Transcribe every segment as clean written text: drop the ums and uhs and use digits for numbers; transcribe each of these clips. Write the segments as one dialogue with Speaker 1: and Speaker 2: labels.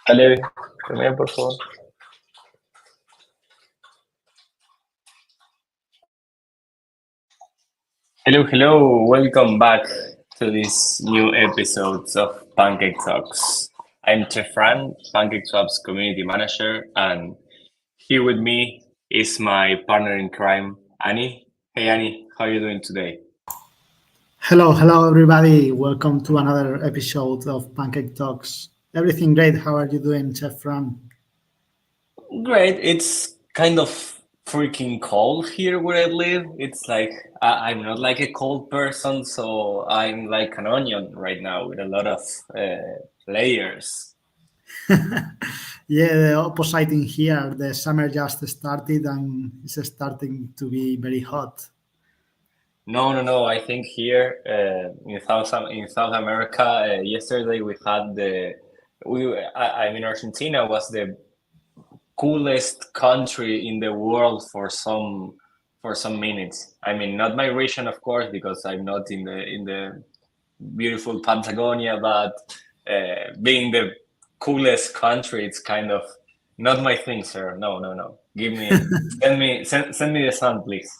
Speaker 1: Ale, también, por favor. Hello. Welcome back to this new episodes of Pancake Talks. I'm Tefran, PancakeSwap's community manager, and here with me is my partner in crime, Annie. Hey, Annie, how are you doing today?
Speaker 2: Hello, everybody. Welcome to another episode of Pancake Talks. Everything great. How are you doing, Chef Ram?
Speaker 1: Great. It's kind of freaking cold here where I live. It's like I'm not like a cold person, so I'm like an onion right now with a lot of layers.
Speaker 2: Yeah, the opposite in here. The summer just started and it's starting to be very hot.
Speaker 1: No. I think here in South America, yesterday we had I'm in Argentina was the coolest country in the world for some minutes. I mean, not my region, of course, because I'm not in the beautiful Patagonia, but being the coolest country, it's kind of not my thing, sir. No. Send me the sun, please.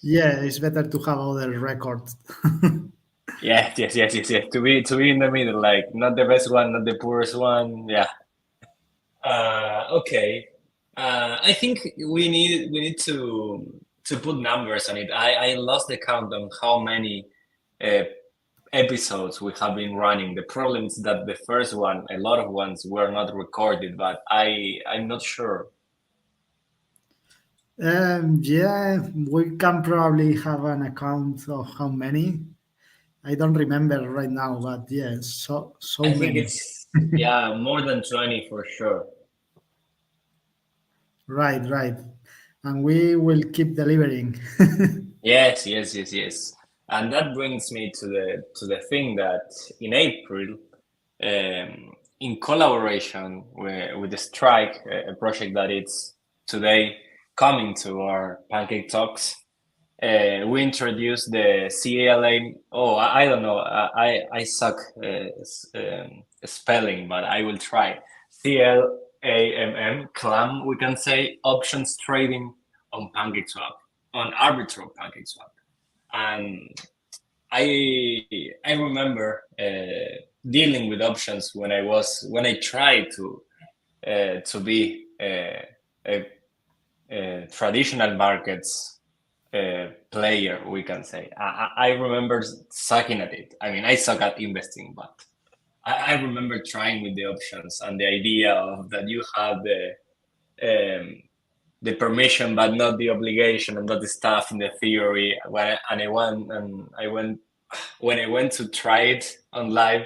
Speaker 2: Yeah, it's better to have other records.
Speaker 1: Yes. To be in the middle, like not the best one, not the poorest one. Yeah. Okay. I think we need to put numbers on it. I lost the count on how many uh, episodes we have been running. The problem is that the first one, a lot of ones were not recorded, but I'm not sure.
Speaker 2: Yeah, we can probably have an account of how many. I don't remember right now, but yeah, so
Speaker 1: I think
Speaker 2: many.
Speaker 1: it's more than 20 for sure.
Speaker 2: Right. And we will keep delivering.
Speaker 1: Yes. And that brings me to the thing that in April, in collaboration with the Stryke, a project that it's today coming to our Pancake Talks, we introduced the CLAMM. Oh, I don't know. I suck spelling, but I will try. CLAMM, we can say, options trading on PancakeSwap, on Arbitrum PancakeSwap. And I remember dealing with options when I tried to be a traditional markets player, we can say. I remember sucking at it. I mean, I suck at investing, but I remember trying with the options and the idea of that you have the permission but not the obligation and not the stuff in the theory. When I went to try it on live,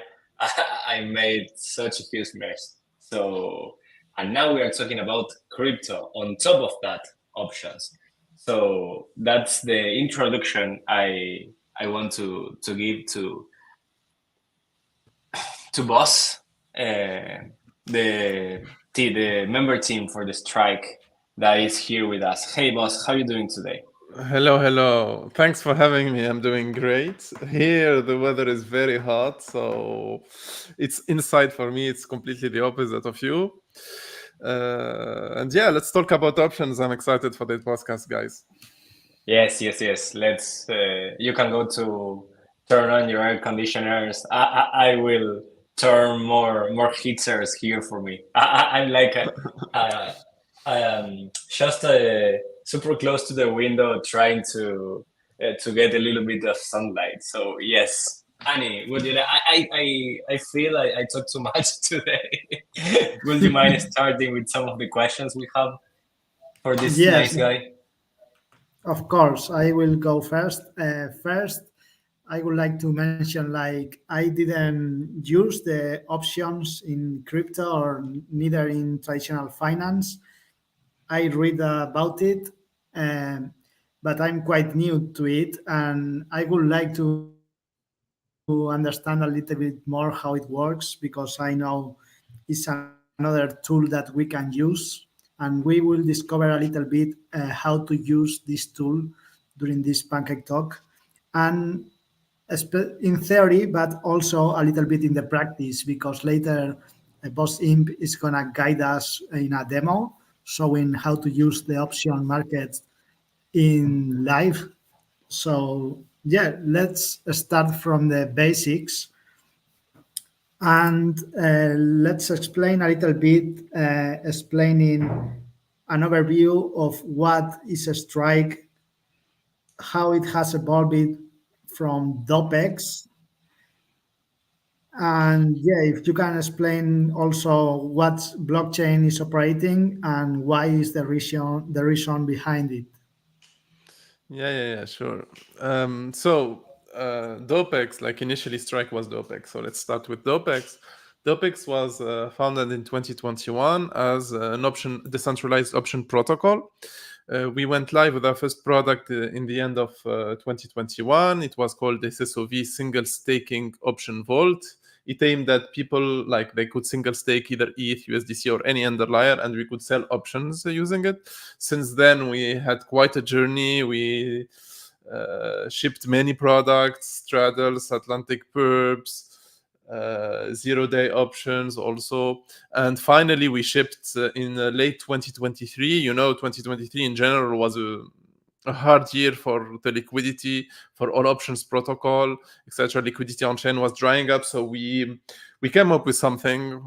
Speaker 1: I made such a huge mess. So, and now we are talking about crypto on top of that options. So that's the introduction I want to give to Boss, the member team for the Strike that is here with us. Hey, Boss, how are you doing today?
Speaker 3: Hello. Thanks for having me. I'm doing great. Here, the weather is very hot, so it's inside for me. It's completely the opposite of you. And yeah, let's talk about options. I'm excited for the podcast, guys.
Speaker 1: Yes. Let's. You can go to turn on your air conditioners. I will turn more heaters here for me. I'm like I am just super close to the window, trying to get a little bit of sunlight. So yes, Annie, would you? I feel I talked too much today. Would you mind starting with some of the questions we have for this
Speaker 2: Yes,
Speaker 1: nice guy?
Speaker 2: of course, I will go first. First, I would like to mention like I didn't use the options in crypto or neither in traditional finance. I read about it, um, but I'm quite new to it, and I would like to understand a little bit more how it works because I know it's another tool that we can use, and we will discover a little bit how to use this tool during this Pancake Talk, and in theory, but also a little bit in the practice because later Bosslmp is gonna guide us in a demo showing how to use the option market in live. So yeah, let's start from the basics and let's explain a little bit, explaining an overview of what is a Strike, how it has evolved from DOPEX, and yeah, if you can explain also what blockchain is operating and why is the reason behind it.
Speaker 3: Yeah, sure. DOPEX, like initially Strike was DOPEX. So let's start with DOPEX. DOPEX was founded in 2021 as an decentralized option protocol. We went live with our first product in the end of 2021. It was called SSOV, Single Staking Option Vault. It aimed at people like they could single stake either ETH, USDC, or any underlier, and we could sell options using it. Since then, we had quite a journey. We shipped many products, straddles, Atlantic Perps, 0-day options also. And finally, we shipped in late 2023. 2023 in general was a hard year for the liquidity, for all options protocol, etc. Liquidity on chain was drying up, so we came up with something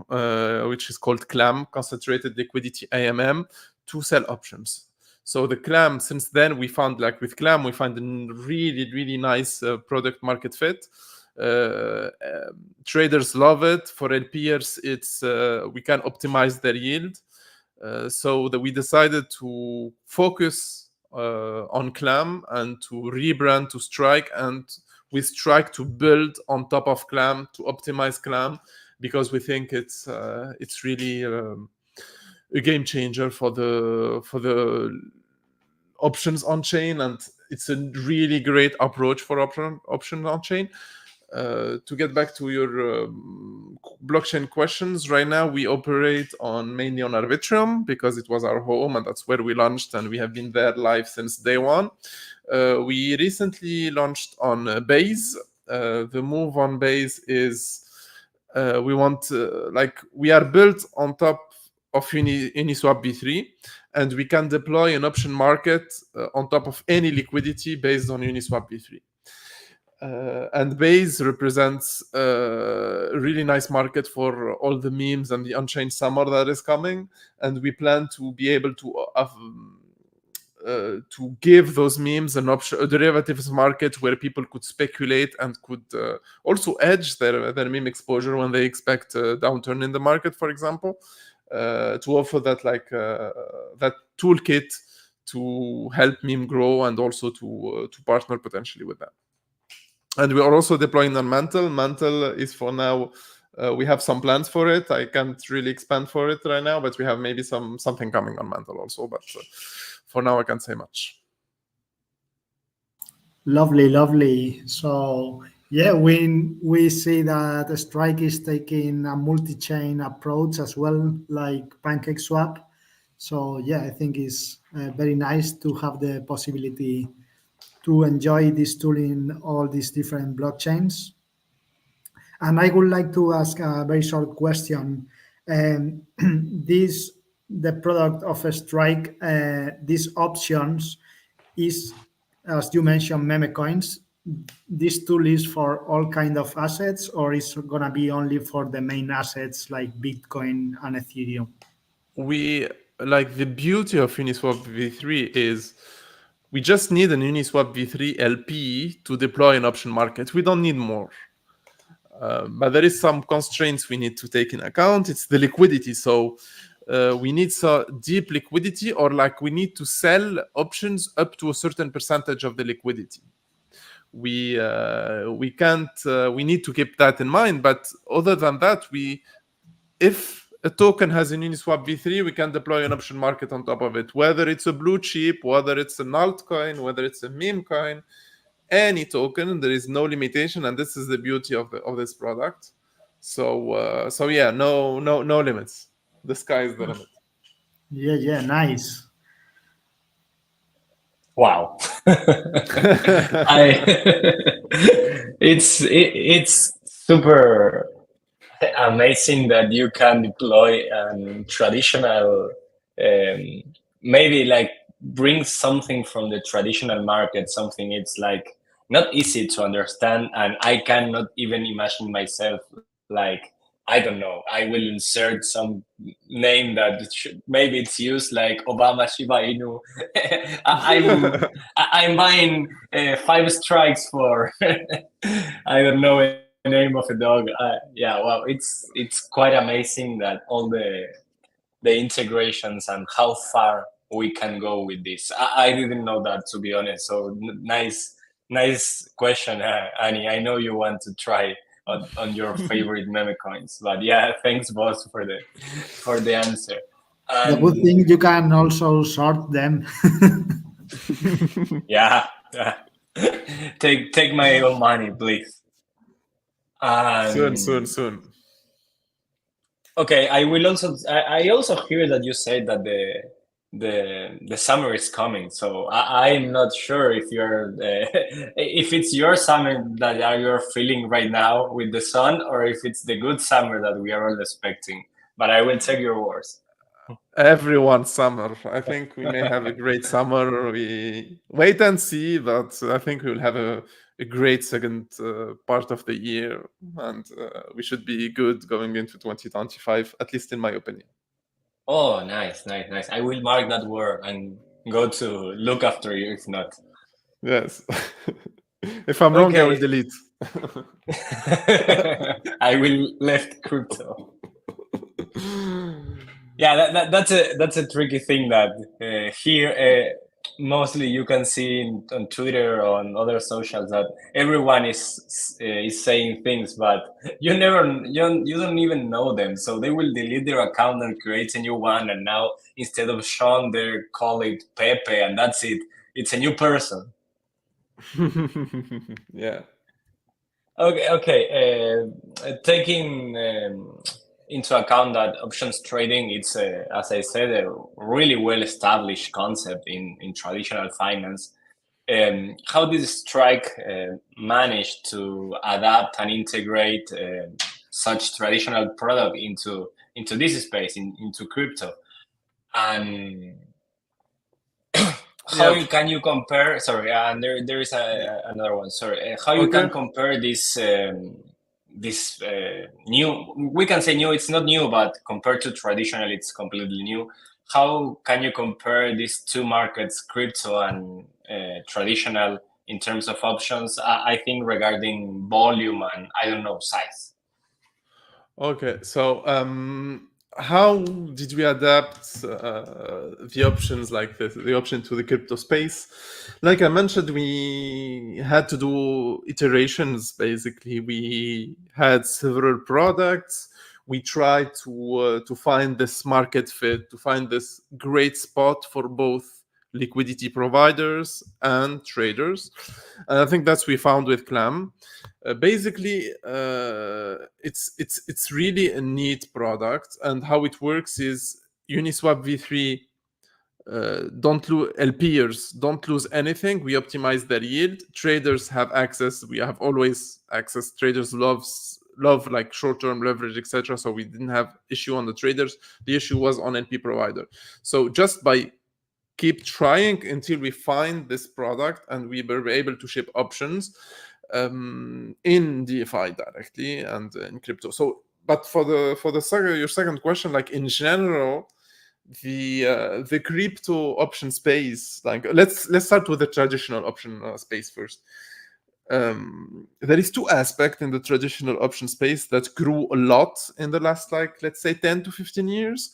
Speaker 3: which is called CLAMM, Concentrated Liquidity AMM, to sell options. So the CLAMM, since then we found, like with CLAMM, we find a really nice product market fit. Traders love it. For LPers, it's we can optimize their yield. So that we decided to focus on CLAMM and to rebrand to Stryke, and with Stryke to build on top of CLAMM to optimize CLAMM, because we think it's really a game changer for the options on chain, and it's a really great approach for options on chain. To get back to your blockchain questions, right now we operate mainly on Arbitrum because it was our home and that's where we launched, and we have been there live since day one. We recently launched on Base. The move on Base is we are built on top of Uniswap v3, and we can deploy an option market on top of any liquidity based on Uniswap v3. And Base represents a really nice market for all the memes and the on-chain summer that is coming, and we plan to be able to give those memes an option, a derivatives market where people could speculate and could also hedge their meme exposure when they expect a downturn in the market, for example, to offer that that toolkit to help meme grow and also to partner potentially with them. And we are also deploying on Mantle. Mantle is for now, we have some plans for it. I can't really expand for it right now, but we have maybe something coming on Mantle also. But for now, I can't say much.
Speaker 2: Lovely. So yeah, we see that Stryke is taking a multi-chain approach as well, like PancakeSwap. So yeah, I think it's very nice to have the possibility to enjoy this tool in all these different blockchains. And I would like to ask a very short question. The product of a Stryke, these options is, as you mentioned, meme coins. This tool is for all kind of assets, or is gonna be only for the main assets like Bitcoin and Ethereum?
Speaker 3: The beauty of Uniswap v3 is we just need an Uniswap v3 LP to deploy an option market. We don't need more. But there is some constraints we need to take in account. It's the liquidity. So we need deep liquidity, or we need to sell options up to a certain percentage of the liquidity. We need to keep that in mind. But other than that, if a token has an Uniswap v3, we can deploy an option market on top of it, whether it's a blue chip, whether it's an altcoin, whether it's a meme coin, any token. There is no limitation, and this is the beauty of this product. So yeah, no limits. The sky is the limit.
Speaker 2: Yeah, nice.
Speaker 1: Wow. It's super Amazing that you can deploy traditional, maybe like bring something from the traditional market, something it's like not easy to understand, and I cannot even imagine myself like, I don't know, I will insert some name that maybe it's used like Obama Shiba Inu. I'm buying 5 strikes for I don't know a name of a dog. Yeah, well, it's quite amazing that all the integrations and how far we can go with this. I didn't know that, to be honest. So nice question, Annie. I know you want to try on your favorite meme coins, but yeah, thanks, boss, for the answer.
Speaker 2: The good
Speaker 1: And
Speaker 2: thing you can also sort them.
Speaker 1: yeah, take my own money, please.
Speaker 3: Soon,
Speaker 1: And
Speaker 3: soon.
Speaker 1: okay, I will also. I also hear that you say that the summer is coming. So I'm not sure if you're if it's your summer that you're feeling right now with the sun, or if it's the good summer that we are all expecting. But I will take your words.
Speaker 3: Everyone's summer. I think we may have a great summer. We wait and see, but I think we'll have a great second part of the year, and we should be good going into 2025, at least in my opinion.
Speaker 1: Oh, nice. I will mark that word and go to look after you if not.
Speaker 3: Yes. If I'm wrong, I will
Speaker 1: Okay.
Speaker 3: delete.
Speaker 1: I will left crypto. Yeah, that's a tricky thing that here mostly you can see on Twitter or on other socials that everyone is saying things, but you don't even know them, so they will delete their account and create a new one, and now instead of Sean they call it Pepe, and that's it. It's a new person.
Speaker 3: Yeah.
Speaker 1: Okay. Taking into account that options trading, it's as I said, a really well established concept in traditional finance. How did Strike manage to adapt and integrate such traditional product into this space, into crypto? And how
Speaker 3: Yeah.
Speaker 1: can you compare? Sorry, and there is another one. Sorry, how you
Speaker 3: Okay.
Speaker 1: can compare this new? We can say new. It's not new, but compared to traditional, it's completely new. How can you compare these two markets, crypto and traditional, in terms of options? I think regarding volume and I don't know size.
Speaker 3: Okay. So, how did we adapt the options like this, the option to the crypto space? Like I mentioned, we had to do iterations. Basically, we had several products. We tried to find this market fit, to find this great spot for both liquidity providers and traders, and I think that's we found with CLAMM. Basically, it's really a neat product, and how it works is Uniswap v3 don't lose LPers don't lose anything. We optimize their yield. Traders have access. We have always access. Traders love like short-term leverage, etc. So we didn't have issue on the traders. The issue was on LP provider. So just by keep trying until we find this product and we were able to ship options in DeFi directly and in crypto. So, but for the second, your second question, like in general, the crypto option space, like let's start with the traditional option space first. There is two aspects in the traditional option space that grew a lot in the last, like, let's say 10 to 15 years.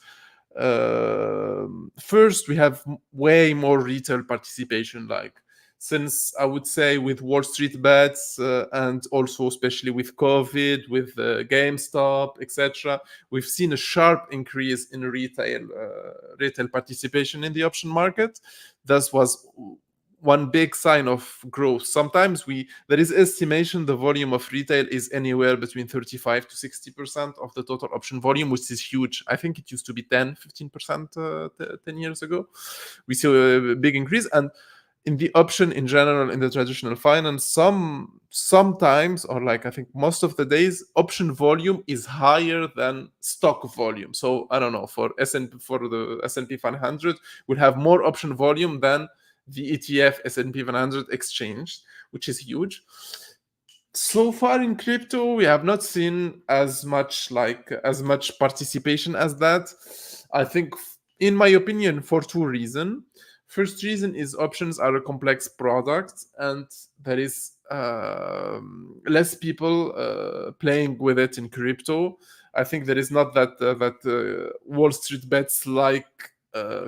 Speaker 3: First, we have way more retail participation, like since I would say with Wall Street bets and also especially with COVID, with GameStop, etc., we've seen a sharp increase in retail participation in the option market. That was one big sign of growth. Sometimes there is estimation the volume of retail is anywhere between 35 to 60% of the total option volume, which is huge. I think it used to be 10, 15% 10 years ago. We see a big increase. And in the option in general in the traditional finance, sometimes, or like I think most of the days, option volume is higher than stock volume. So I don't know, for the S&P 500 will have more option volume than the ETF S&P 500 exchanged, which is huge. So far in crypto, we have not seen as much participation as that. I think, in my opinion, for two reasons. First reason is options are a complex product, and there is less people playing with it in crypto. I think there is not that Wall Street bets like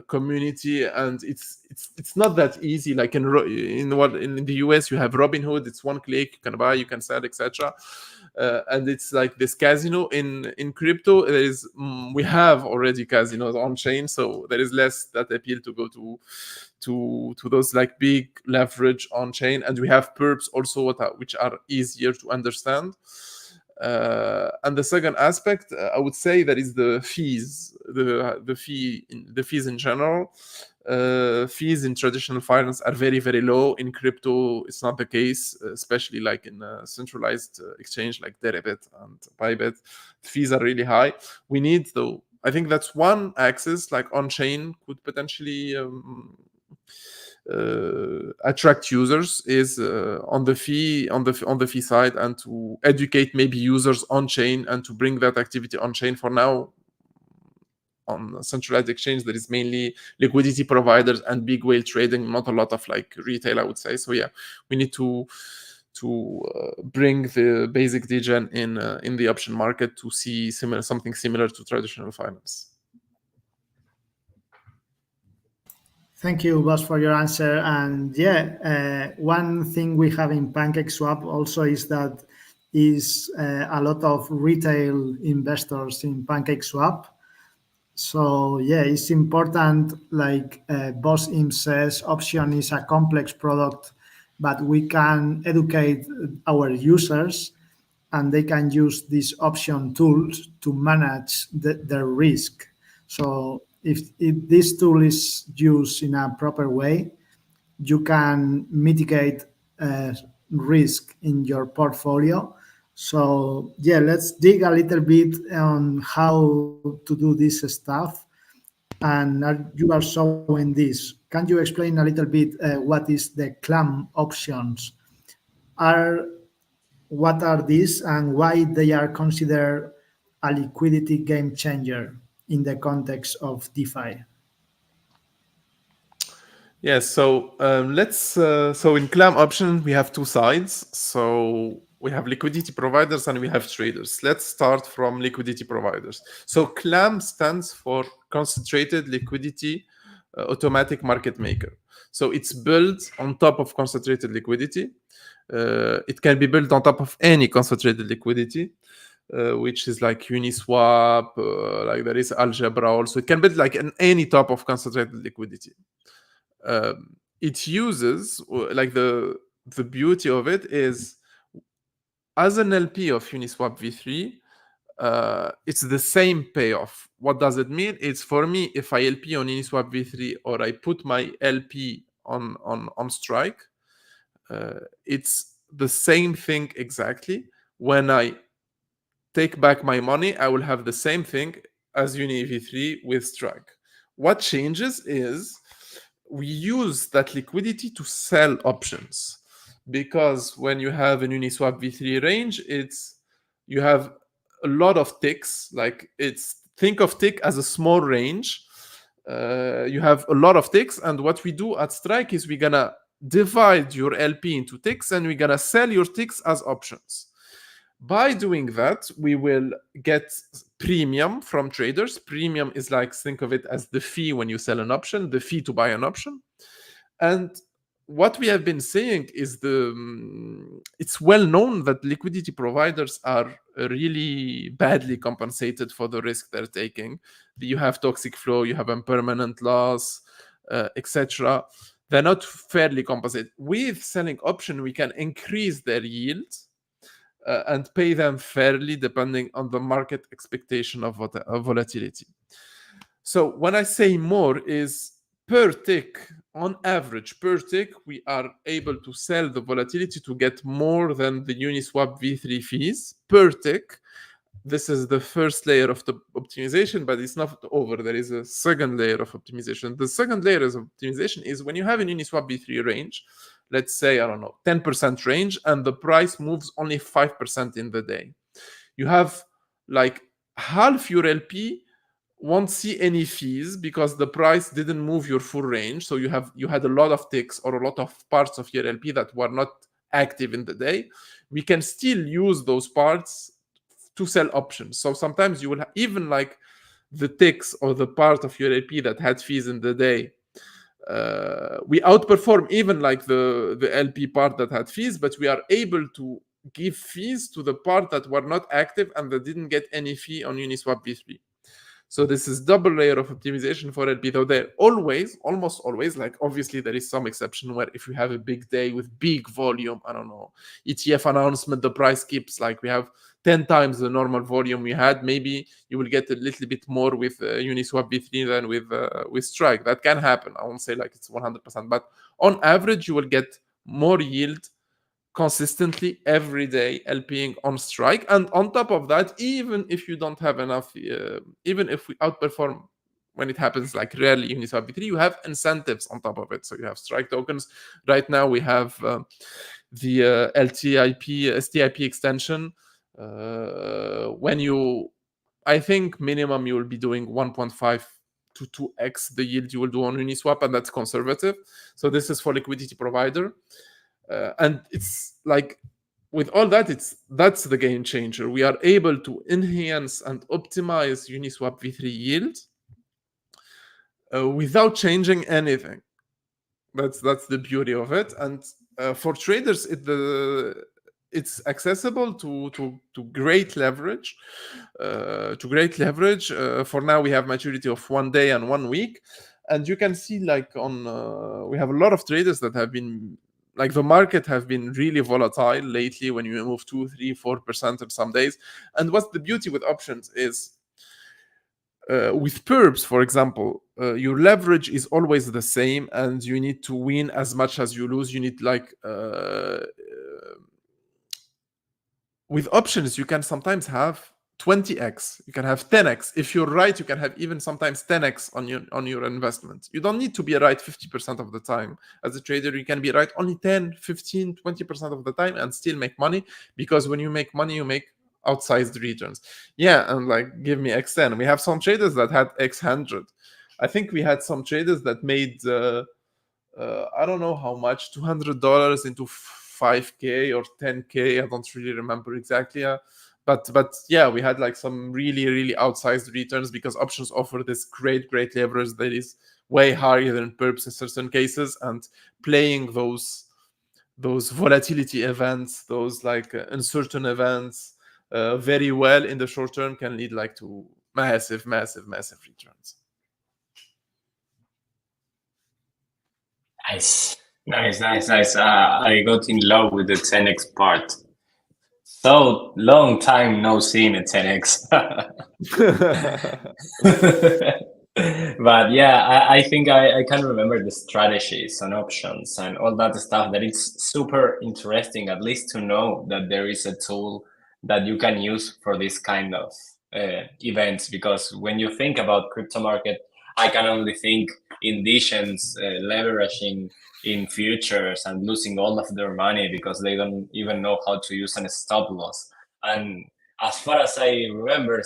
Speaker 3: community, and it's not that easy. Like in the US, you have Robinhood. It's one click, you can buy, you can sell, etc. And it's like this casino in crypto. There is we have already casinos on chain, so there is less that appeal to go to those like big leverage on chain, and we have perps also which are easier to understand. And the second aspect, I would say, that is the fees, the fees in general. Fees in traditional finance are very, very low. In crypto, it's not the case, especially like in a centralized exchange like Deribit and Bybit. Fees are really high. We need, though, I think that's one axis, like on-chain could potentially attract users, is on the fee side, and to educate maybe users on chain and to bring that activity on chain. For now, on centralized exchange, there is mainly liquidity providers and big whale trading, not a lot of like retail, I would say. So yeah, we need to bring the basic degen in the option market to see something similar to traditional finance.
Speaker 2: Thank you, Boss, for your answer. And yeah, one thing we have in PancakeSwap also is that a lot of retail investors in PancakeSwap. So yeah, it's important. Like Bosslmp says, option is a complex product, but we can educate our users, and they can use these option tools to manage their risk. So if this tool is used in a proper way, you can mitigate risk in your portfolio. So yeah, let's dig a little bit on how to do this stuff. And you are showing this. Can you explain a little bit what is the CLAMM options? What are these, and why they are considered a liquidity game changer in the context of DeFi?
Speaker 3: Yes, so so in CLAMM option we have two sides. So we have liquidity providers and we have traders. Let's start from liquidity providers. So CLAMM stands for Concentrated Liquidity Automatic Market Maker. So it's built on top of concentrated liquidity. It can be built on top of any concentrated liquidity, which is like Uniswap, like there is Algebra also. It can build like any type of concentrated liquidity. It uses, like the beauty of it is, as an LP of Uniswap v3, it's the same payoff. What does it mean? It's, for me, if I LP on Uniswap v3 or I put my LP on Stryke, it's the same thing exactly. When I take back my money, I will have the same thing as Uni v3 with Stryke. What changes is we use that liquidity to sell options, because when you have an Uniswap v3 range, you have a lot of ticks. Like, think of tick as a small range. You have a lot of ticks, and what we do at Stryke is we're gonna divide your LP into ticks, and we're gonna sell your ticks as options. By doing that, we will get premium from traders. Premium is like, think of it as the fee when you sell an option, the fee to buy an option. And what we have been saying is it's well known that liquidity providers are really badly compensated for the risk they're taking. You have toxic flow, you have impermanent loss, etc. They're not fairly compensated. With selling option, we can increase their yield and pay them fairly depending on the market expectation of volatility. So when I say more, is per tick on average per tick, we are able to sell the volatility to get more than the Uniswap V3 fees per tick. This is the first layer of the optimization, but it's not over. There is a second layer of optimization. The second layer of optimization is when you have an Uniswap V3 range, let's say, I don't know, 10% range, and the price moves only 5% in the day. You have like half your LP won't see any fees because the price didn't move your full range. So you had a lot of ticks or a lot of parts of your LP that were not active in the day. We can still use those parts to sell options. So sometimes you will even like the ticks or the part of your LP that had fees in the day. We outperform even like the LP part that had fees, but we are able to give fees to the part that were not active and that didn't get any fee on Uniswap V3. So this is double layer of optimization for LP. Though they're always, almost always, like obviously there is some exception where if you have a big day with big volume, I don't know, ETF announcement, the price keeps like we have 10 times the normal volume we had, maybe you will get a little bit more with Uniswap V3 than with Stryke. That can happen. I won't say like it's 100%, but on average, you will get more yield consistently every day LPing on Stryke. And on top of that, even if you don't have enough, even if we outperform when it happens like rarely Uniswap V3, you have incentives on top of it. So you have Stryke tokens. Right now we have the LTIP, STIP extension. When you, I think minimum you will be doing 1.5 to 2x the yield you will do on Uniswap, and that's conservative. So this is for liquidity provider. And it's like with all that, that's the game changer. We are able to enhance and optimize Uniswap V3 yield without changing anything. That's the beauty of it. And for traders, it's accessible to great leverage. For now, we have maturity of 1 day and 1 week, and you can see like on we have a lot of traders that have been like the market have been really volatile lately when you move 2, 3, 4% on some days. And what's the beauty with options is with perps, for example, your leverage is always the same and you need to win as much as you lose. You need like with options, you can sometimes have 20x, you can have 10x. If you're right, you can have even sometimes 10x on your investment. You don't need to be right 50% of the time. As a trader, you can be right only 10, 15, 20% of the time and still make money, because when you make money, you make outsized returns. Yeah, and like give me x10. We have some traders that had x100. I think we had some traders that made I don't know how much, $200 into 5k or 10k. I don't really remember exactly. But yeah, we had like some really outsized returns because options offer this great leverage that is way higher than perps in certain cases, and playing those volatility events, those like uncertain events very well in the short term can lead like to massive returns.
Speaker 1: Nice. I got in love with the 10x part. So long time no see in a 10x. But yeah, I think I can remember the strategies and options and all that stuff, that it's super interesting, at least to know that there is a tool that you can use for this kind of events. Because when you think about crypto market, I can only think in decisions leveraging in futures and losing all of their money because they don't even know how to use a stop loss. And as far as I remember,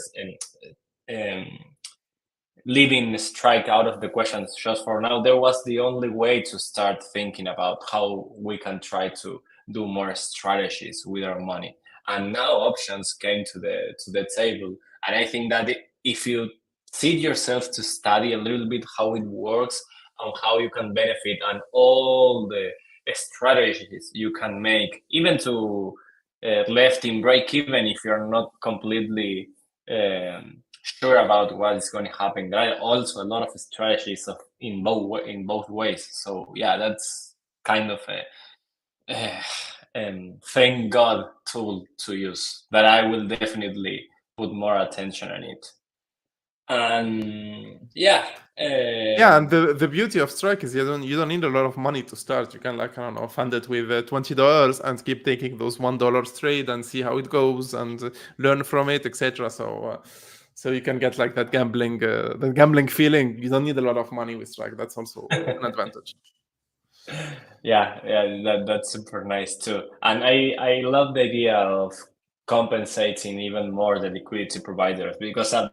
Speaker 1: leaving Stryke out of the questions just for now, there was the only way to start thinking about how we can try to do more strategies with our money. And now options came to the table. And I think that if you sit yourself to study a little bit how it works and how you can benefit and all the strategies you can make, even to left in break even if you're not completely sure about what is going to happen. There are also a lot of strategies in both ways. So yeah, that's kind of a thank God tool to use, but I will definitely put more attention on it. And yeah,
Speaker 3: Yeah, and the beauty of Strike is you don't need a lot of money to start. You can, like, I don't know, fund it with $20 and keep taking those $1 trade and see how it goes and learn from it, etc. So you can get like that gambling feeling. You don't need a lot of money with Strike. That's also an advantage.
Speaker 1: yeah, that's super nice too. And I love the idea of compensating even more the liquidity providers, because at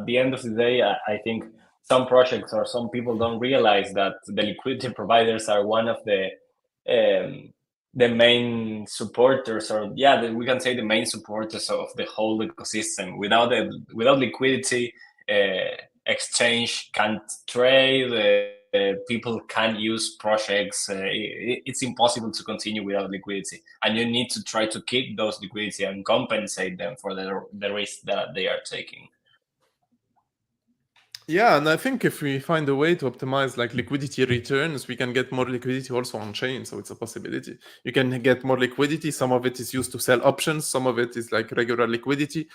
Speaker 1: the end of the day, I think some projects or some people don't realize that the liquidity providers are one of um, the main supporters, or we can say the main supporters of the whole ecosystem. Without liquidity, exchange can't trade. People can't use projects. It's impossible to continue without liquidity, and you need to try to keep those liquidity and compensate them for the risk that they are taking.
Speaker 3: Yeah, and I think if we find a way to optimize like liquidity returns, we can get more liquidity also on chain. So it's a possibility. You can get more liquidity. Some of it is used to sell options. Some of it is like regular liquidity.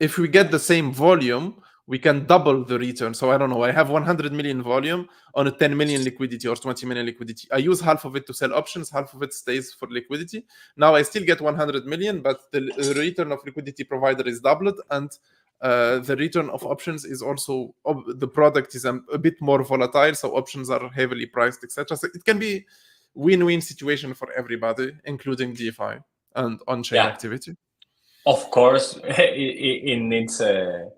Speaker 3: If we get the same volume, we can double the return. So I don't know, I have 100 million volume on a 10 million liquidity or 20 million liquidity. I use half of it to sell options, half of it stays for liquidity. Now I still get 100 million, but the return of liquidity provider is doubled, and the return of options is also, the product is a bit more volatile, so options are heavily priced, etc. So it can be win-win situation for everybody, including DeFi and on-chain activity.
Speaker 1: Of course, it needs a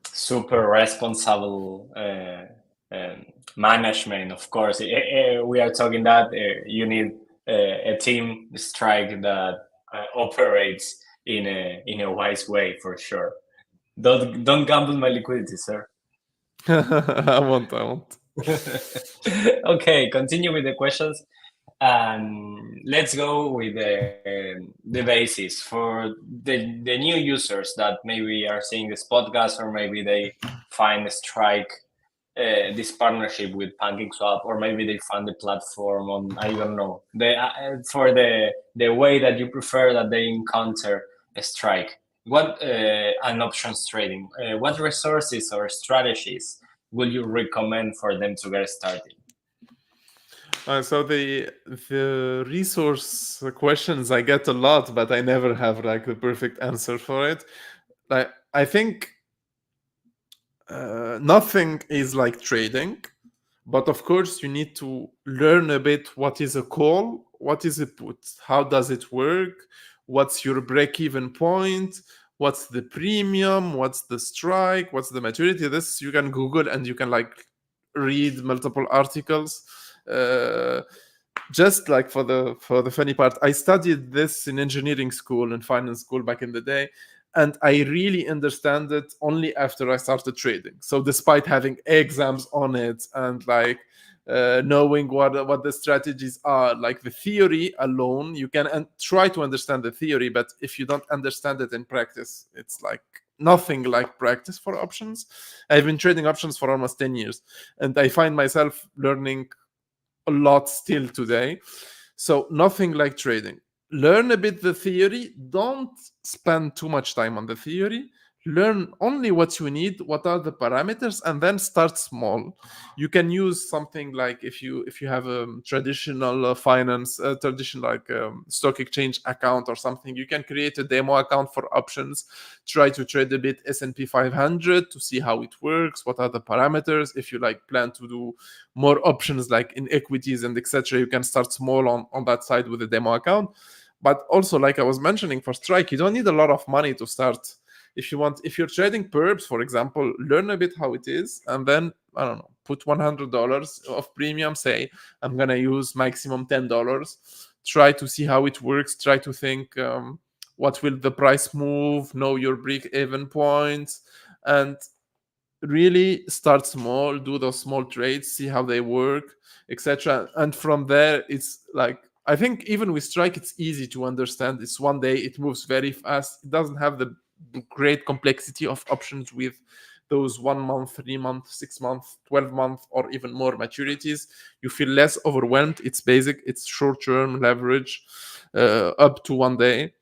Speaker 1: super responsible management. Of course, we are talking that you need a team Strike that operates in a wise way, for sure. Don't gamble my liquidity, sir.
Speaker 3: I won't.
Speaker 1: Okay, continue with the questions, and let's go with the basis for the new users that maybe are seeing this podcast, or maybe they find Strike, this partnership with PancakeSwap, or maybe they find the platform on, I don't know, for the way that you prefer that they encounter a Strike. What and options trading? What resources or strategies will you recommend for them to get started?
Speaker 3: So the resource questions I get a lot, but I never have like the perfect answer for it. Like, I think nothing is like trading, but of course you need to learn a bit what is a call, what is a put, how does it work, what's your break-even point, what's the premium, what's the strike, what's the maturity. This you can Google and you can like read multiple articles. Just like for the funny part, I studied this in engineering school and finance school back in the day, and I really understand it only after I started trading. So despite having exams on it and like knowing what the strategies are, like the theory alone, you can try to understand the theory, but if you don't understand it in practice, it's like nothing like practice for options. I've been trading options for almost 10 years, and I find myself learning a lot still today. So nothing like trading. Learn a bit the theory. Don't spend too much time on the theory. Learn only what you need, what are the parameters, and then start small. You can use something like, if you have a traditional finance, traditional like stock exchange account or something, you can create a demo account for options. Try to trade a bit S&P 500 to see how it works, what are the parameters. If you like plan to do more options like in equities and etc., you can start small on that side with a demo account. But also, like I was mentioning, for Strike, you don't need a lot of money to start. If you're trading perps, for example, learn a bit how it is, and then, I don't know, put $100 of premium. Say I'm gonna use maximum $10. Try to see how it works. Try to think what will the price move. Know your break-even points, and really start small. Do those small trades. See how they work, etc. And from there, it's like, I think even with Strike, it's easy to understand. It's one day, it moves very fast. It doesn't have the great complexity of options with those 1 month, 3 month, 6 month, 12 month, or even more maturities. You feel less overwhelmed. It's basic. It's short term leverage up to one day.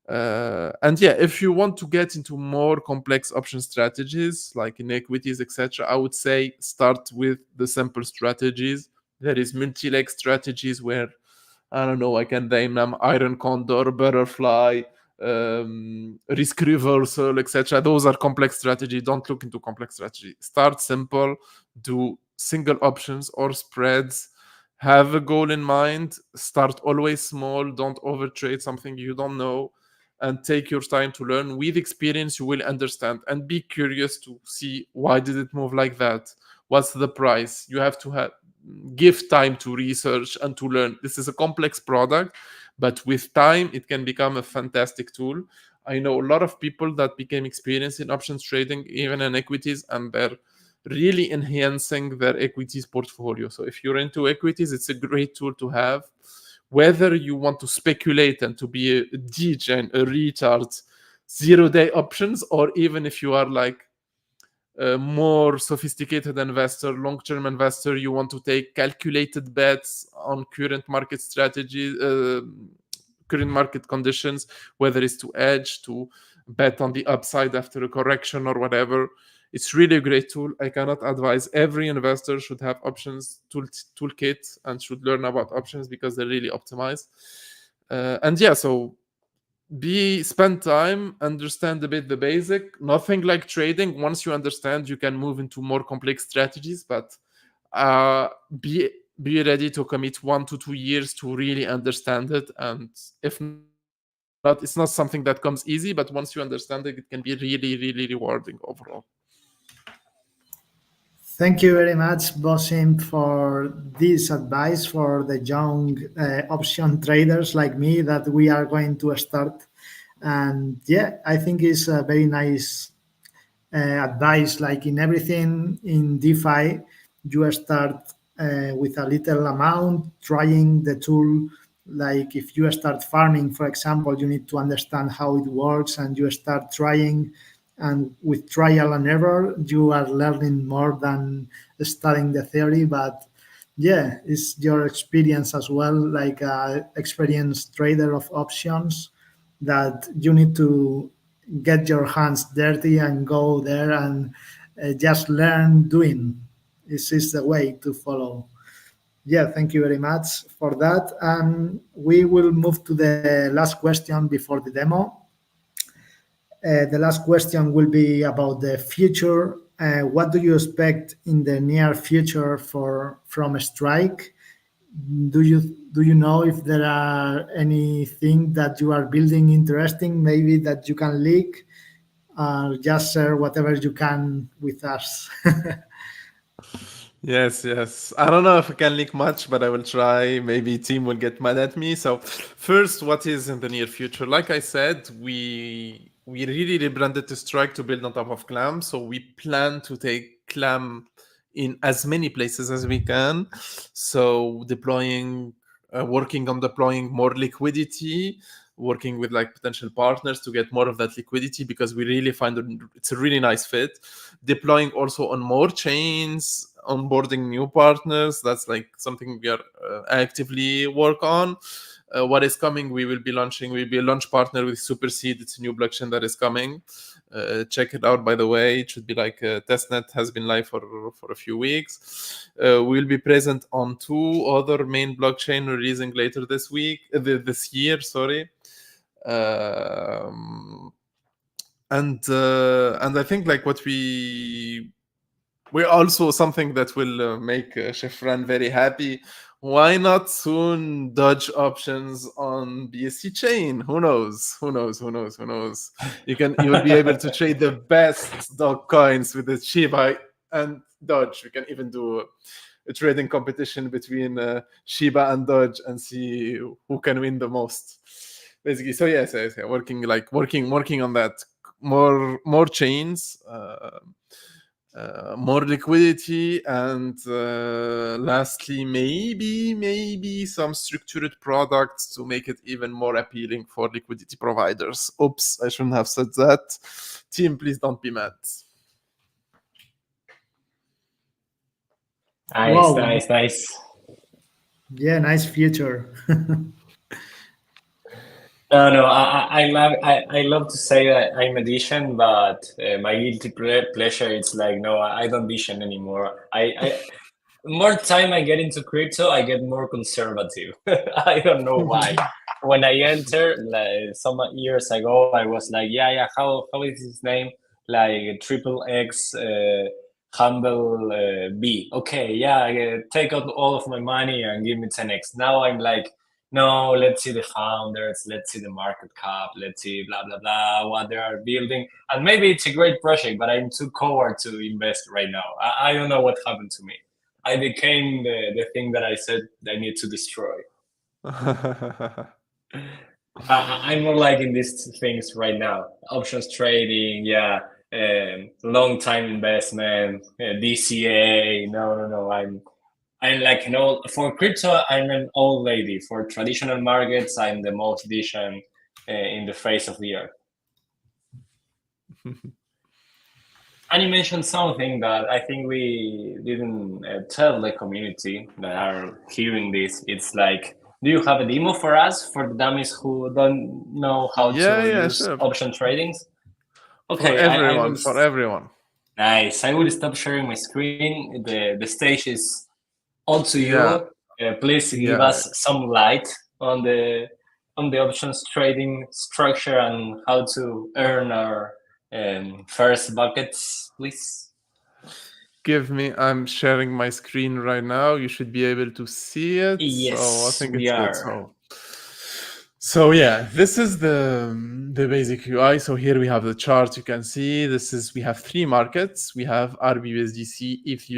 Speaker 3: And yeah, if you want to get into more complex option strategies like in equities, etc., I would say start with the simple strategies. There is multi-leg strategies where, I don't know, I can name them Iron Condor, Butterfly, risk reversal, etc. Those are complex strategy. Don't look into complex strategy. Start simple, do single options or spreads. Have a goal in mind. Start always small. Don't overtrade something you don't know, and take your time to learn. With experience, you will understand, and be curious to see why did it move like that. What's the price? You have to give time to research and to learn. This is a complex product, but with time, it can become a fantastic tool. I know a lot of people that became experienced in options trading, even in equities, and they're really enhancing their equities portfolio. So if you're into equities, it's a great tool to have. Whether you want to speculate and to be a degen, a retard, 0-day options, or even if you are like a more sophisticated investor, long-term investor, you want to take calculated bets on current market strategy, current market conditions, whether it's to hedge, to bet on the upside after a correction or whatever. It's really a great tool. I cannot advise every investor should have options toolkit and should learn about options because they're really optimized. And yeah, so spend time, understand a bit the basic. Nothing like trading. Once you understand, you can move into more complex strategies, but be ready to commit 1 to 2 years to really understand it. And if not, it's not something that comes easy, but once you understand it, it can be really, really rewarding overall.
Speaker 2: Thank you very much, Bosslmp, for this advice for the young option traders like me that we are going to start. And yeah, I think it's a very nice advice. Like in everything in DeFi, you start with a little amount, trying the tool. Like if you start farming, for example, you need to understand how it works, and you start trying. And with trial and error, you are learning more than studying the theory. But yeah, it's your experience as well, like a experienced trader of options, that you need to get your hands dirty and go there and just learn doing. This is the way to follow. Yeah, thank you very much for that. And we will move to the last question before the demo. The last question will be about the future. What do you expect in the near future from Strike? Do you know if there are anything that you are building interesting, maybe that you can leak? Just share whatever you can with us.
Speaker 3: Yes. I don't know if I can leak much, but I will try. Maybe team will get mad at me. So first, what is in the near future? Like I said, we really rebranded to Strike to build on top of CLAMM. So we plan to take CLAMM in as many places as we can. So working on deploying more liquidity, working with like potential partners to get more of that liquidity, because we really find it's a really nice fit. Deploying also on more chains, onboarding new partners. That's like something we are actively work on. What is coming, we'll be a launch partner with Superseed. It's a new blockchain that is coming. Check it out, by the way. It should be like testnet has been live for a few weeks. We'll be present on 2 other main blockchain releasing later this year, sorry. And I think like what we're also something that will make Shefran very happy. Why not soon Dodge options on BSC chain? Who knows? You will be able to trade the best dog coins with the Shiba and Dodge. We can even do a trading competition between Shiba and Dodge and see who can win the most. Basically, so yes, working on that. More chains. More liquidity, and lastly, maybe some structured products to make it even more appealing for liquidity providers. Oops, I shouldn't have said that. Team, please don't be mad.
Speaker 1: Nice,
Speaker 2: Wow.
Speaker 1: nice.
Speaker 2: Yeah, nice future.
Speaker 1: No, I love to say that I'm a Dishon, but my guilty pleasure it's like no, I don't Dishon anymore. More time I get into crypto, I get more conservative. I don't know why. When I entered like some years ago, I was like, yeah, how is his name? Like triple X humble B. Okay, yeah, take out all of my money and give me 10x. Now I'm like, no, let's see the founders, let's see the market cap, let's see blah blah blah what they are building. And maybe it's a great project, but I'm too coward to invest right now. I don't know what happened to me. I became the thing that I said I need to destroy. I'm more liking these things right now. Options trading, yeah, long time investment, DCA. No. I'm like an old for crypto. I'm an old lady. For traditional markets, I'm the most vision in the face of the earth. And you mentioned something that I think we didn't tell the community that are hearing this. It's like, do you have a demo for us for the dummies who don't know how
Speaker 3: Yeah,
Speaker 1: to
Speaker 3: yeah,
Speaker 1: use
Speaker 3: sure.
Speaker 1: option tradings?
Speaker 3: For
Speaker 1: Okay, I
Speaker 3: everyone,
Speaker 1: will.
Speaker 3: for everyone.
Speaker 1: Nice. I will stop sharing my screen. The stage is all to you.
Speaker 3: Yeah,
Speaker 1: Please give
Speaker 3: yeah.
Speaker 1: us some light on the options trading structure and how to earn our first buckets, please.
Speaker 3: Give me, I'm sharing my screen right now. You should be able to see it. So I
Speaker 1: Yes,
Speaker 3: think
Speaker 1: we
Speaker 3: it's good.
Speaker 1: are.
Speaker 3: So yeah, this is the basic UI. So here we have the chart. You can see we have three markets. We have RBUSDC, ETH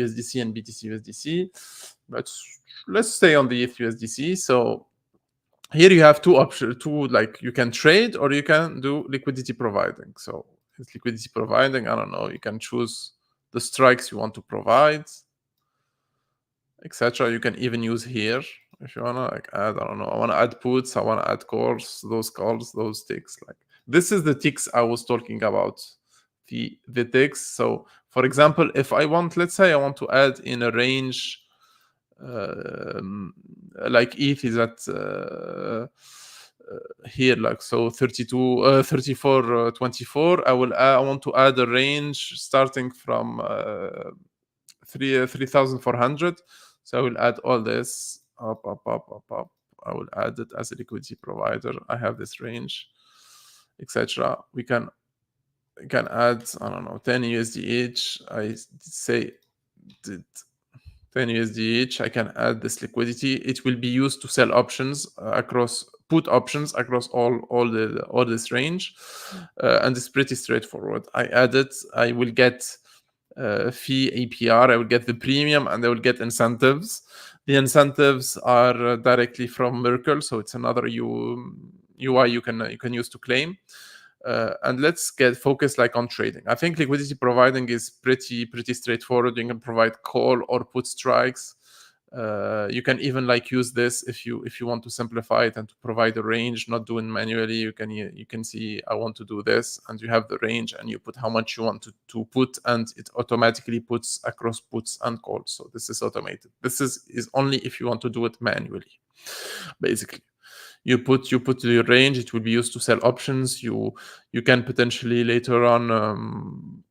Speaker 3: and BTC USDC. Let's stay on the ETH USDC. So here you have two options. Like you can trade or you can do liquidity providing. So it's liquidity providing. I don't know. You can choose the strikes you want to provide, etc. You can even use here if you wanna like add. I don't know. I wanna add puts. I wanna add calls. Those calls, those ticks. Like this is the ticks I was talking about. The ticks. So for example, if I want, let's say I want to add in a range. Like ETH is at here, like so 32 34 24. I want to add a range starting from 3400. So I will add all this up. I will add it as a liquidity provider. I have this range, etc. We can add, I don't know, 10 USD each. I say 10 USD each. I can add this liquidity. It will be used to sell options across put options across all this range, and it's pretty straightforward. I add it. I will get fee APR. I will get the premium, and I will get incentives. The incentives are directly from Merkle, so it's another UI you can use to claim. And let's get focused like on trading. I think liquidity providing is pretty straightforward. You can provide call or put strikes. You can even like use this if you want to simplify it and to provide a range, not doing manually. You can see I want to do this, and you have the range, and you put how much you want to put, and it automatically puts across puts and calls. So this is automated. This is only if you want to do it manually, basically. You put your range. It will be used to sell options. You can potentially later on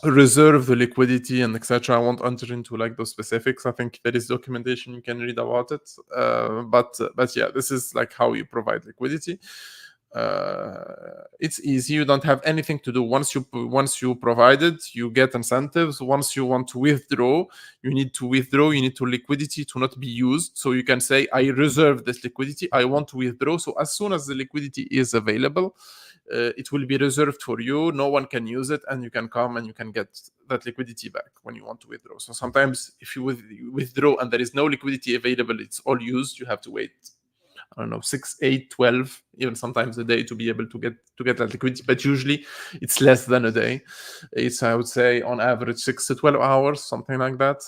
Speaker 3: reserve the liquidity and etc. I won't enter into like those specifics. I think there is documentation you can read about it. But yeah, this is like how you provide liquidity. It's easy. You don't have anything to do. Once you provide it, you get incentives. Once you want to withdraw, you need to liquidity to not be used. So you can say, I reserve this liquidity. I want to withdraw. So as soon as the liquidity is available, it will be reserved for you. No one can use it, and you can come and you can get that liquidity back when you want to withdraw. So sometimes if you withdraw and there is no liquidity available, it's all used, you have to wait, I don't know, 6, 8, 12, even sometimes a day to be able to get that liquidity. But usually it's less than a day. It's, I would say, on average 6 to 12 hours, something like that.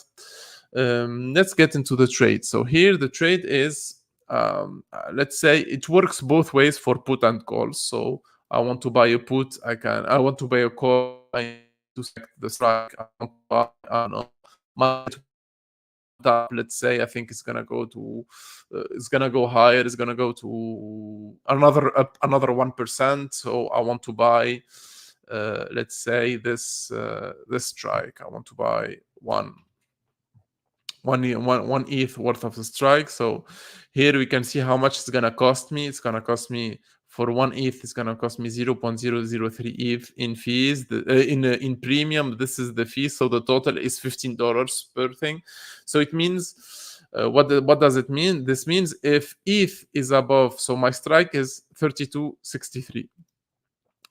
Speaker 3: Let's get into the trade. So here the trade is, let's say it works both ways for put and calls. So I want to buy a put, I want to buy a call, I need to select the strike, I want to buy, I don't know, my up, let's say, I think it's gonna go to, it's gonna go higher. It's gonna go to another 1%. So I want to buy, let's say this Strike. I want to buy one ETH worth of the Strike. So here we can see how much it's gonna cost me. It's gonna cost me for one ETH. It's gonna cost me 0.003 ETH in fees. In premium, this is the fee. So the total is $15 per thing. So it means what does it mean? This means if ETH is above, so my Strike is 32.63,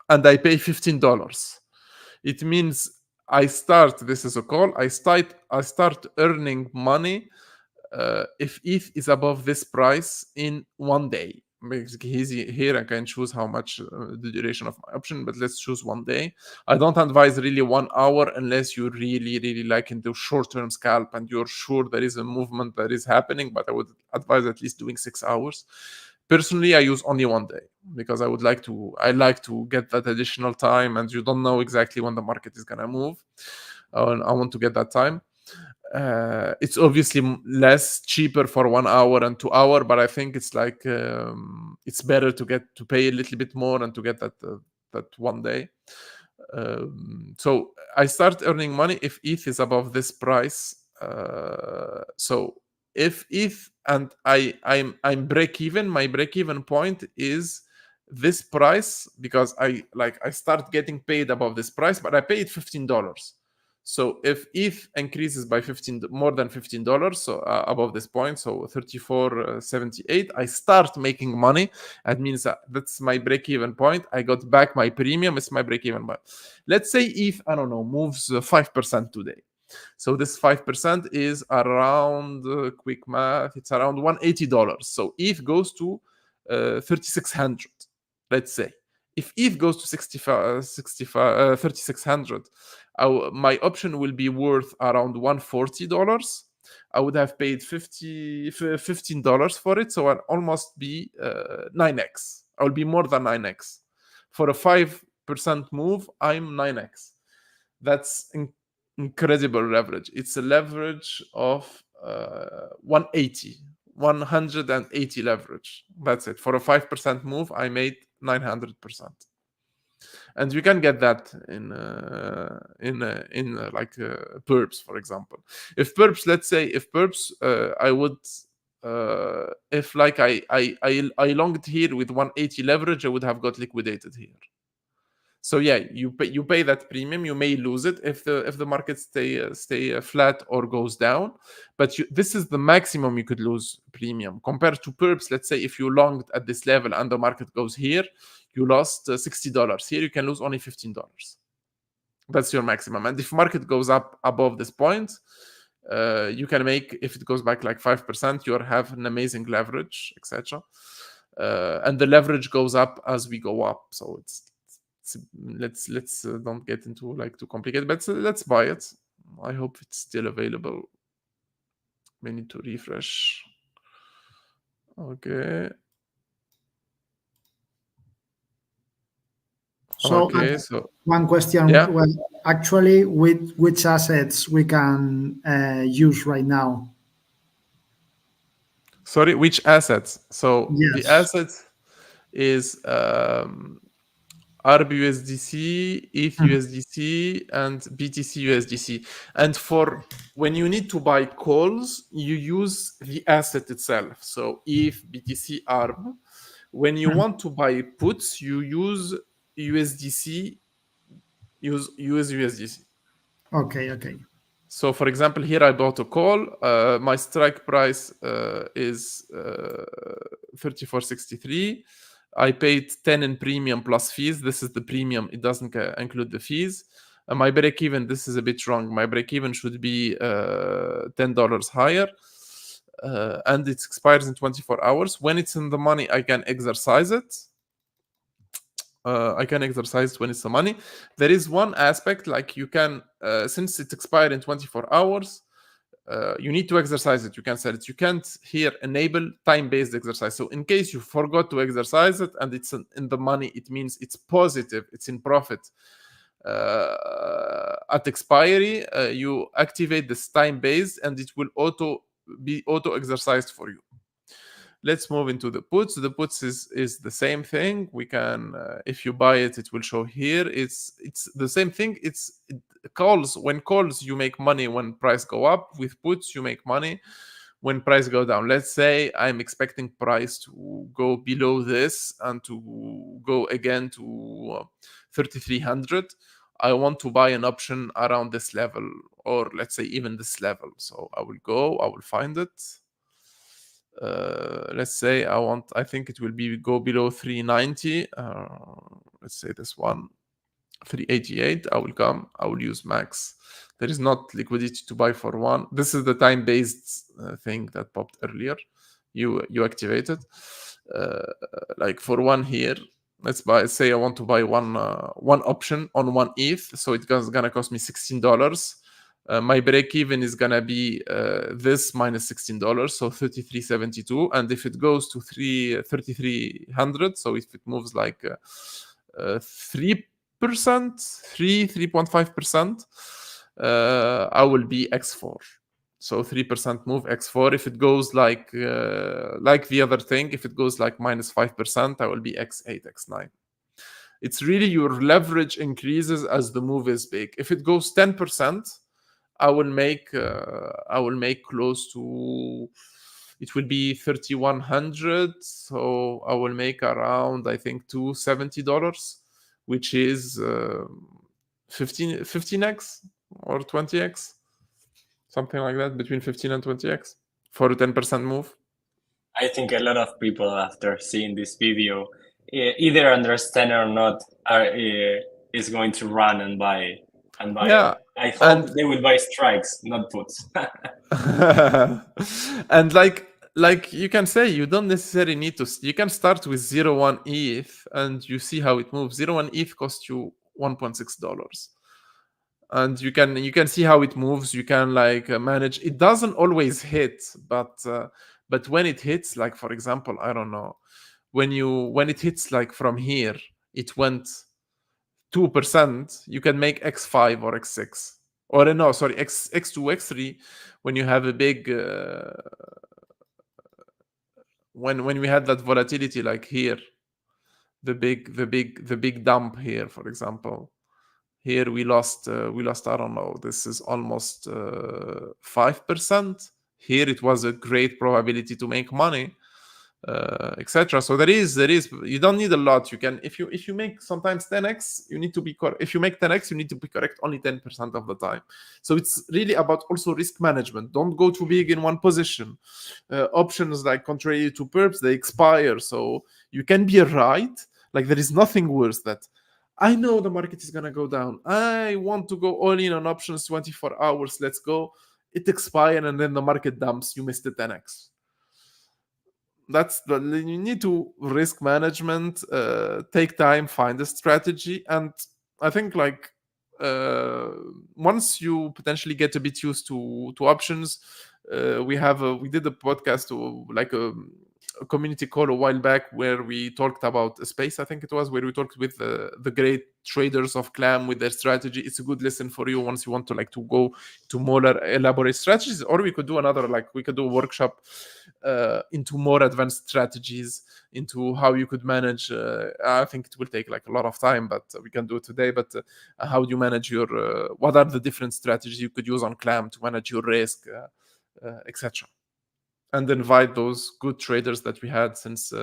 Speaker 3: and I pay $15. It means I start. This is a call. I start earning money if ETH is above this price in 1 day. Basically, here I can choose how much the duration of my option, but let's choose 1 day. I don't advise really 1 hour unless you really like into short-term scalp and you're sure there is a movement that is happening, but I would advise at least doing 6 hours. Personally, I use only 1 day because I like to get that additional time, and you don't know exactly when the market is gonna move. I want to get that time. It's obviously less cheaper for 1 hour and 2 hour, but I think it's like it's better to pay a little bit more and to get that 1 day. So I start earning money if ETH is above this price. So if ETH and I'm break even, my break even point is this price, because I start getting paid above this price, but I paid $15. So if ETH increases by more than $15, so above this point, so 34.78, I start making money. That means that's my break-even point. I got back my premium. It's my break-even point. Let's say ETH, I don't know, moves 5% today. So this 5% is around, quick math, it's around $180. So ETH goes to 3,600, let's say. If ETH goes to 3,600, my option will be worth around $140. I would have paid $15 for it, so I'll almost be 9x. I'll be more than 9x. For a 5% move, I'm 9x. That's incredible leverage. It's a leverage of 180 leverage. That's it. For a 5% move, I made 900%. And you can get that in perps, for example. If perps, let's say, I would, if like I longed here with 180 leverage, I would have got liquidated here. So yeah, you pay that premium. You may lose it if the market stay flat or goes down, but this is the maximum you could lose premium compared to perps. Let's say if you longed at this level and the market goes here, you lost $60. Here you can lose only $15. That's your maximum. And if market goes up above this point, you can make, if it goes back like 5%, you have an amazing leverage, etc. And the leverage goes up as we go up. So let's don't get into like too complicated, but let's buy it. I hope it's still available. We need to refresh. Okay.
Speaker 2: So, one question.
Speaker 3: Yeah.
Speaker 2: Well, actually, which assets we can use right now?
Speaker 3: Sorry, which assets? So
Speaker 2: yes.
Speaker 3: The assets is ARBUSDC, ETHUSDC, and BTCUSDC. And for when you need to buy calls, you use the asset itself. So ETH, BTC, ARB. When you want to buy puts, you use USDC, use USDC.
Speaker 2: Okay.
Speaker 3: So for example, here I bought a call. My strike price is 34.63. I paid 10 in premium plus fees. This is the premium. It doesn't include the fees. My break even, this is a bit wrong. My break even should be $10 higher. And it expires in 24 hours. When it's in the money, I can exercise it. I can exercise when it's the money. There is one aspect, like you can, since it expired in 24 hours, you need to exercise it. You can sell it. You can't here enable time-based exercise. So in case you forgot to exercise it and it's in the money, it means it's positive, it's in profit. At expiry, you activate this time based, and it will be auto exercised for you. Let's move into the puts. The puts is the same thing. We can, if you buy it, it will show here. It's the same thing. Calls. When calls, you make money when price go up. With puts, you make money when price go down. Let's say I'm expecting price to go below this and to go again to 3,300. I want to buy an option around this level, or let's say even this level. So I will find it. Let's say I think it will go below 390. Let's say this one, 388. I will use max. There is not liquidity to buy for one. This is the time-based thing that popped earlier. You activate it. Like for one here, let's say I want to buy one option on one ETH, so it's gonna cost me $16. My break even is gonna be this minus $16, so $33.72. And if it goes to 3,300, so if it moves like 3%, 3.5%, I will be X4. So 3% move X4. If it goes like the other thing, if it goes like minus 5%, I will be X8, X9. It's really your leverage increases as the move is big. If it goes 10%, I will make close to, it will be 3,100. So I will make around, I think, $270, which is 15x or 20x, something like that, between 15 and 20x for a 10% move.
Speaker 1: I think a lot of people, after seeing this video, either understand or not, is going to run and buy.
Speaker 3: Yeah,
Speaker 1: I hope they will buy strikes, not puts.
Speaker 3: And like you can say, you don't necessarily need to. You can start with 0.1 ETH and you see how it moves. 0.1 ETH costs you $1.6. And you can see how it moves. You can like manage. It doesn't always hit, but when it hits, like for example, I don't know, when it hits like from here, it went 2%. You can make X5 or X6, or no, sorry, X2, X3. When you have a big when we had that volatility, like here, the big dump here, for example. Here we lost, I don't know, this is almost 5%. Here it was a great probability to make money, etc. So there is, you don't need a lot. You can, if you make sometimes 10x, you need to be correct. If you make 10x, you need to be correct only 10% of the time. So it's really about also risk management. Don't go too big in one position. Options like contrary to perps, they expire. So you can be right. Like there is nothing worse that I know the market is going to go down. I want to go all in on options 24 hours. Let's go. It expires and then the market dumps. You missed the 10x. You need to risk management, take time, find a strategy. And I think like once you potentially get a bit used to options, we did a podcast like a community call a while back where we talked about a space, I think it was, where we talked with the great traders of CLAMM with their strategy. It's a good lesson for you once you want to like to go to more elaborate strategies, or we could do a workshop into more advanced strategies, into how you could manage. I think it will take like a lot of time, but we can do it today. But how do you manage your, what are the different strategies you could use on CLAMM to manage your risk, etc. And invite those good traders that we had since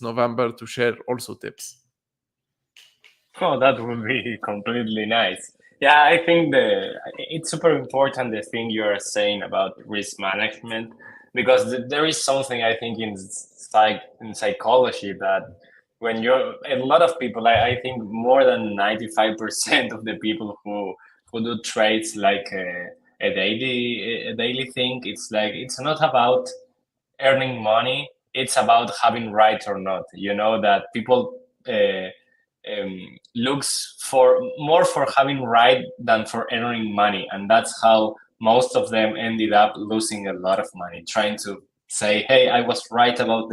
Speaker 3: November to share also tips.
Speaker 1: Oh, that would be completely nice. Yeah, I think it's super important, the thing you're saying about risk management, because there is something I think in psychology that when a lot of people, I think more than 95% of the people who do trades like a daily thing, it's like, it's not about earning money, it's about having right or not. You know, that people looks more for having right than for earning money, and that's how most of them ended up losing a lot of money, trying to say, hey, I was right about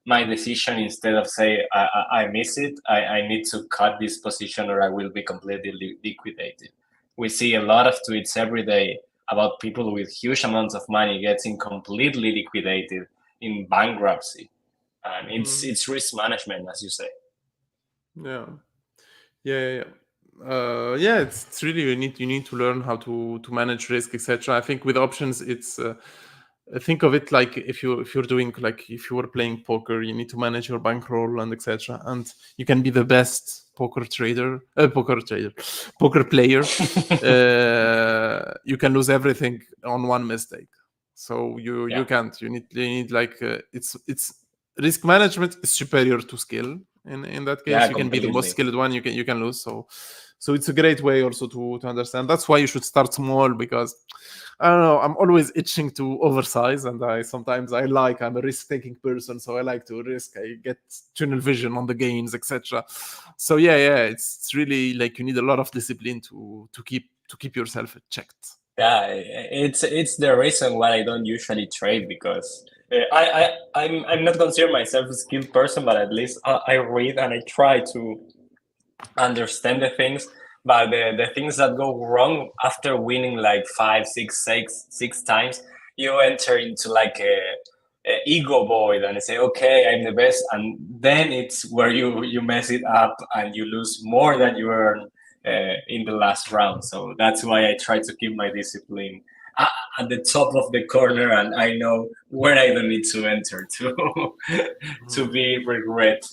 Speaker 1: my decision instead of say I miss it, I need to cut this position or I will be completely liquidated. We see a lot of tweets every day about people with huge amounts of money getting completely liquidated in bankruptcy, and it's risk management, as you say.
Speaker 3: Yeah. Yeah, it's really you need to learn how to manage risk, etc. I think with options, it's think of it like if you're doing, like, if you were playing poker, you need to manage your bankroll and etc. And you can be the best poker player. You can lose everything on one mistake. So you can't. You need like it's risk management is superior to skill. In that case,
Speaker 1: Yeah,
Speaker 3: you can be the most
Speaker 1: completely.
Speaker 3: skilled one. You can lose. So it's a great way also to understand. That's why you should start small, because I don't know, I'm always itching to oversize, and I'm a risk-taking person, so I like to risk. I get tunnel vision on the gains, etc. So it's really like you need a lot of discipline to keep yourself checked.
Speaker 1: Yeah, it's the reason why I don't usually trade, because I'm not consider myself a skilled person, but at least I read and I try to understand the things. But the things that go wrong after winning like six times, you enter into like a ego void and say, okay, I'm the best, and then it's where you mess it up and you lose more than you earn in the last round. So that's why I try to keep my discipline at the top of the corner, and I know where I don't need to enter to be regret.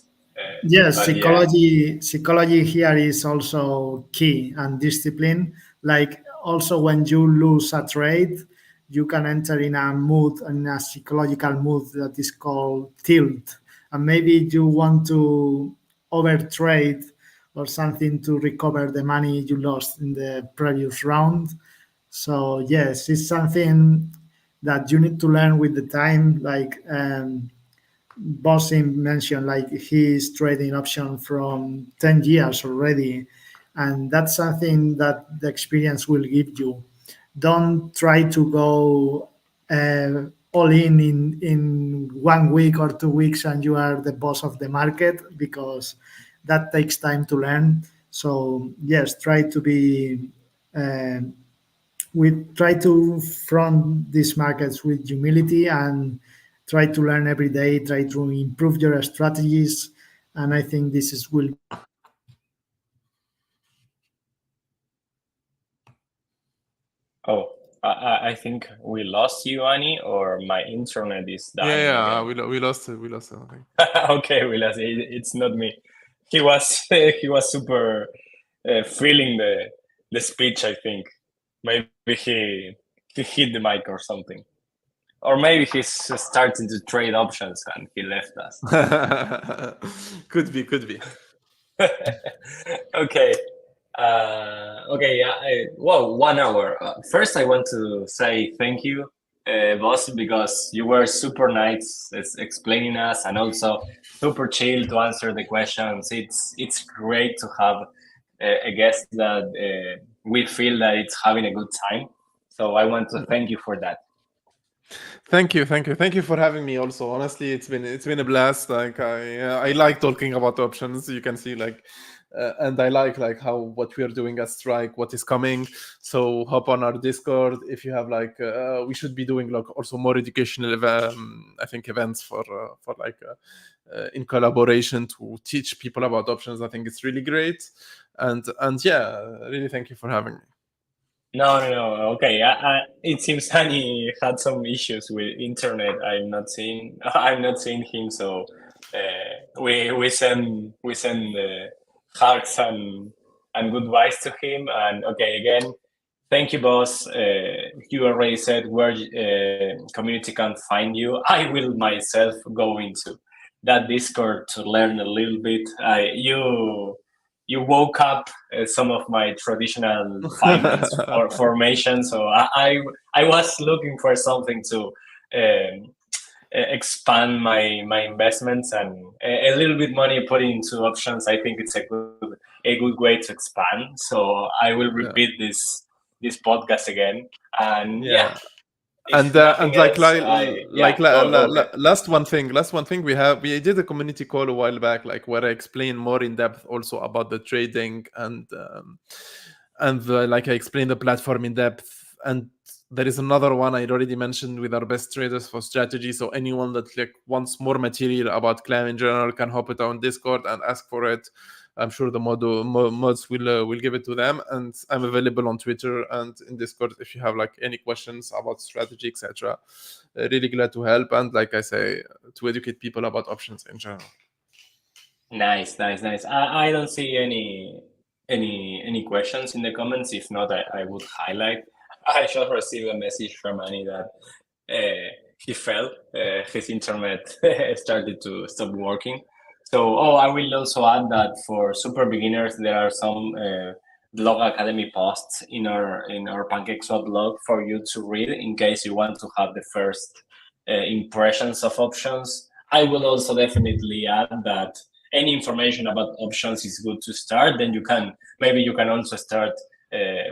Speaker 2: Yes,
Speaker 1: But yeah.
Speaker 2: psychology here is also key, and discipline. Like also when you lose a trade, you can enter in a psychological mood that is called tilt, and maybe you want to over trade or something to recover the money you lost in the previous round. So yes, it's something that you need to learn with the time. Like Bosslmp mentioned, like he's trading option from 10 years already, and that's something that the experience will give you. Don't try to go all in 1 week or 2 weeks and you are the boss of the market, because that takes time to learn. So yes, try to be we try to front these markets with humility and try to learn every day, try to improve your strategies, and I think this is will be the best way to manage
Speaker 1: Oh, I think we lost you, Annie, or my internet is dying again.
Speaker 3: We lost it. I think.
Speaker 1: Okay, we lost it. It's not me. He was he was super feeling the speech. I think maybe he hit the mic or something, or maybe he's starting to trade options and he left us.
Speaker 3: Could be.
Speaker 1: Okay. Okay, yeah. Well, 1 hour. First, I want to say thank you, boss, because you were super nice explaining us, and also super chill to answer the questions. It's great to have a guest that we feel that it's having a good time. So I want to thank you for that.
Speaker 3: Thank you for having me. Also, honestly, it's been a blast. Like I like talking about options. You can see and I like how what we are doing at Stryke, what is coming. So hop on our Discord if you have we should be doing also more educational I think events for in collaboration to teach people about options. I think it's really great, and yeah, really thank you for having me.
Speaker 1: No. Okay, it seems Hani had some issues with internet. I'm not seeing him. So we send hearts and goodbyes to him. And okay, again, thank you, boss. You already said where community can find you. I will myself go into that Discord to learn a little bit. You woke up some of my traditional finance or formation. So I was looking for something to expand my investments, and a little bit money put into options. I think it's a good way to expand. So I will repeat this podcast again. And yeah, If
Speaker 3: And
Speaker 1: nothing else, yeah, go.
Speaker 3: last one thing we did a community call a while back, like where I explain more in depth also about the trading and like I explained the platform in depth. And there is another one I already mentioned with our best traders for strategy. So anyone that like wants more material about CLAMM in general can hop it on Discord and ask for it. I'm sure the mods will give it to them, and I'm available on Twitter and in Discord if you have like any questions about strategy, etc. Really glad to help, and like I say, to educate people about options in general.
Speaker 1: Nice. I don't see any questions in the comments. If not, I would highlight. I just received a message from Annie that he fell. His internet started to stop working. So, I will also add that for super beginners, there are some blog academy posts in our PancakeSwap blog for you to read in case you want to have the first impressions of options. I will also definitely add that any information about options is good to start. Then you can also start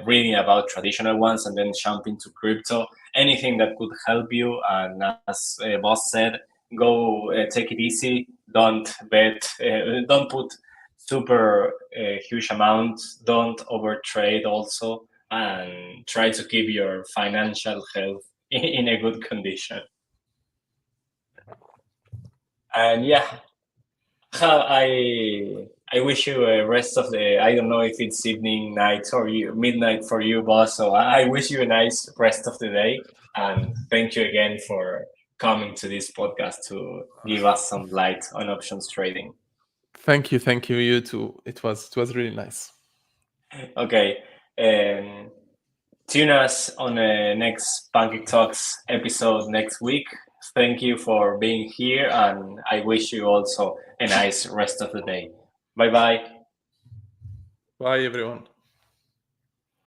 Speaker 1: reading about traditional ones and then jump into crypto. Anything that could help you. And as Boss said, go take it easy. Don't bet. Don't put super huge amounts. Don't overtrade also, and try to keep your financial health in a good condition. And yeah, I wish you a rest of the. I don't know if it's evening, night, or midnight for you, boss. So I wish you a nice rest of the day, and thank you again for coming to this podcast to give us some light on options trading.
Speaker 3: Thank you, you too. It was really nice.
Speaker 1: Okay, tune us on the next Pancake Talks episode next week. Thank you for being here, and I wish you also a nice rest of the day. Bye-bye.
Speaker 3: Bye, everyone.